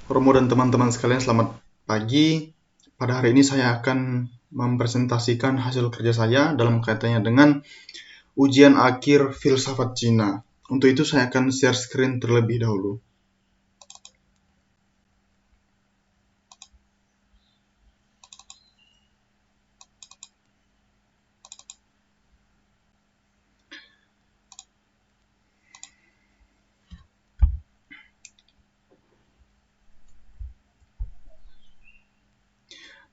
Romo dan teman-teman sekalian, selamat pagi. Pada hari ini saya akan mempresentasikan hasil kerja saya dalam kaitannya dengan ujian akhir filsafat Cina. Untuk itu saya akan share screen terlebih dahulu.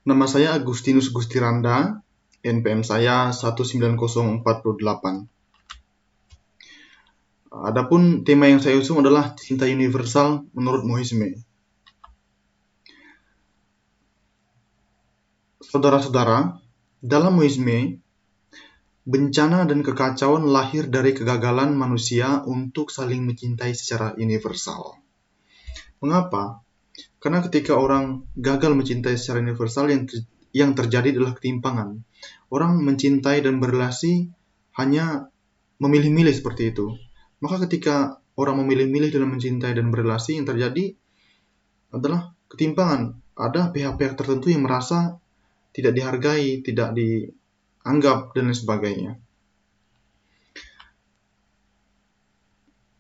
Nama saya Agustinus Gustiranda, NPM saya 19048. Adapun tema yang saya usung adalah cinta universal menurut Mohisme. Saudara-saudara, dalam Mohisme, bencana dan kekacauan lahir dari kegagalan manusia untuk saling mencintai secara universal. Mengapa? Karena ketika orang gagal mencintai secara universal, yang terjadi adalah ketimpangan. Orang mencintai dan berrelasi hanya memilih-milih seperti itu. Maka ketika orang memilih-milih dalam mencintai dan berrelasi, yang terjadi adalah ketimpangan. Ada pihak-pihak tertentu yang merasa tidak dihargai, tidak dianggap, dan lain sebagainya.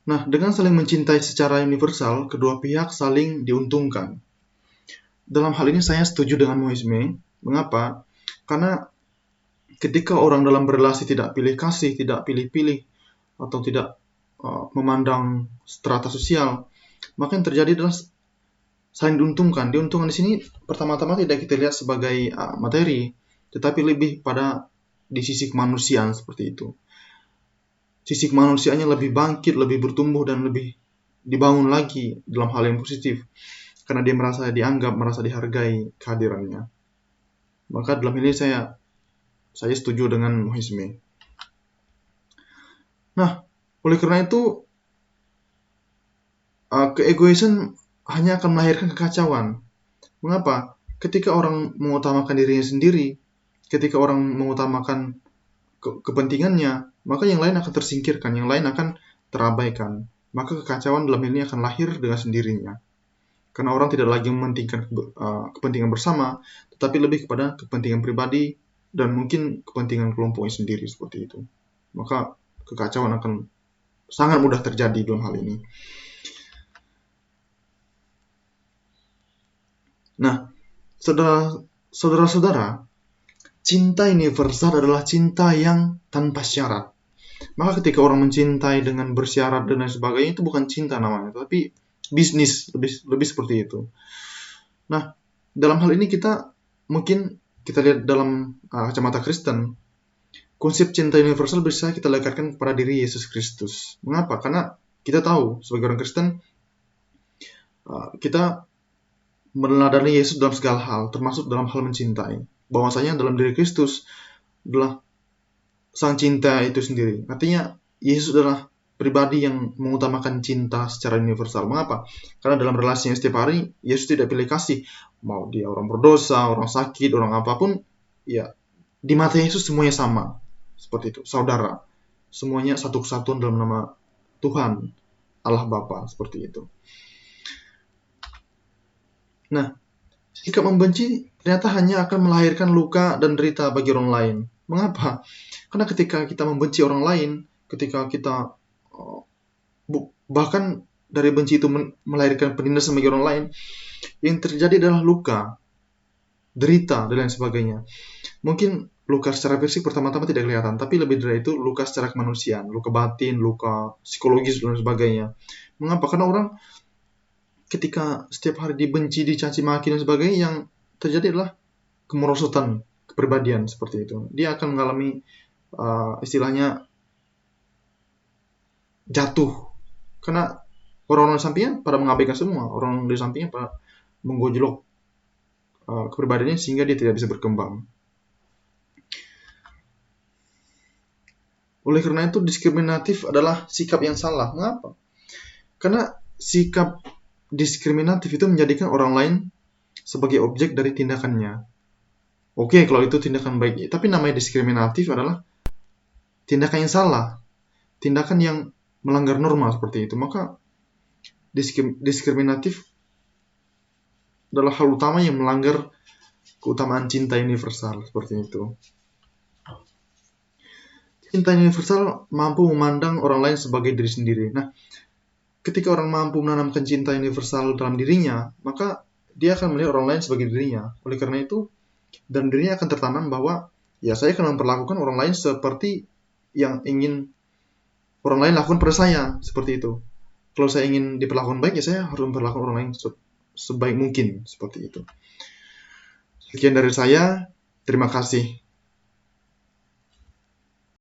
Nah, dengan saling mencintai secara universal, kedua pihak saling diuntungkan. Dalam hal ini saya setuju dengan Mohisme. Mengapa? Karena ketika orang dalam berrelasi tidak pilih kasih, tidak pilih-pilih, atau tidak memandang strata sosial, maka yang terjadi adalah saling diuntungkan. Diuntungkan di sini pertama-tama tidak kita lihat sebagai materi, tetapi lebih pada di sisi kemanusiaan seperti itu. Sisi kemanusiaannya lebih bangkit, lebih bertumbuh, dan lebih dibangun lagi dalam hal yang positif. Karena dia merasa dianggap, merasa dihargai kehadirannya. Maka dalam ini saya setuju dengan Mohisme. Nah, oleh karena itu, keegoisan hanya akan melahirkan kekacauan. Mengapa? Ketika orang mengutamakan dirinya sendiri, ketika orang mengutamakan kepentingannya, maka yang lain akan tersingkirkan, yang lain akan terabaikan. Maka kekacauan dalam ini akan lahir dengan sendirinya. Karena orang tidak lagi mementingkan kepentingan bersama, tetapi lebih kepada kepentingan pribadi dan mungkin kepentingan kelompoknya sendiri seperti itu. Maka kekacauan akan sangat mudah terjadi dalam hal ini. Nah, saudara-saudara, cinta universal adalah cinta yang tanpa syarat. Maka ketika orang mencintai dengan bersyarat dan lain sebagainya, itu bukan cinta namanya, tapi bisnis, lebih seperti itu. Nah, dalam hal ini kita lihat dalam kacamata Kristen, konsep cinta universal bisa kita lekatkan kepada diri Yesus Kristus. Mengapa? Karena kita tahu sebagai orang Kristen, kita meneladani Yesus dalam segala hal, termasuk dalam hal mencintai. Bahwasanya dalam diri Kristus adalah sang cinta itu sendiri. Artinya Yesus adalah pribadi yang mengutamakan cinta secara universal. Mengapa? Karena dalam relasinya setiap hari, Yesus tidak pilih kasih. Mau dia orang berdosa, orang sakit, orang apapun, ya di mata Yesus semuanya sama. Seperti itu, saudara. Semuanya satu kesatuan dalam nama Tuhan, Allah Bapa, seperti itu. Nah, sikap membenci ternyata hanya akan melahirkan luka dan derita bagi orang lain. Mengapa? Karena ketika kita membenci orang lain, ketika kita bahkan dari benci itu melahirkan penindasan bagi orang lain, yang terjadi adalah luka, derita, dan lain sebagainya. Mungkin luka secara fisik pertama-tama tidak kelihatan, tapi lebih dari itu luka secara kemanusiaan, luka batin, luka psikologis, dan sebagainya. Mengapa? Karena orang ketika setiap hari dibenci, dicaci maki, dan sebagainya, yang terjadi adalah kemerosotan kepribadian seperti itu. Dia akan mengalami istilahnya jatuh. Karena orang-orang di sampingnya pada mengabaikan semua. Orang di sampingnya pada menggojlok kepribadiannya sehingga dia tidak bisa berkembang. Oleh karena itu, diskriminatif adalah sikap yang salah. Mengapa? Karena sikap diskriminatif itu menjadikan orang lain sebagai objek dari tindakannya. Oke, kalau itu tindakan baik. Tapi namanya diskriminatif adalah tindakan yang salah. Tindakan yang melanggar norma seperti itu. Maka diskriminatif adalah hal utama yang melanggar keutamaan cinta universal, seperti itu. Cinta universal mampu memandang orang lain sebagai diri sendiri. Nah, ketika orang mampu menanamkan cinta universal dalam dirinya, maka dia akan melihat orang lain sebagai dirinya. Oleh karena itu, dalam dirinya akan tertanam bahwa ya saya akan memperlakukan orang lain seperti yang ingin orang lain lakukan pada saya, seperti itu. Kalau saya ingin diperlakukan baik, ya saya harus memperlakukan orang lain sebaik mungkin, seperti itu. Sekian dari saya, terima kasih.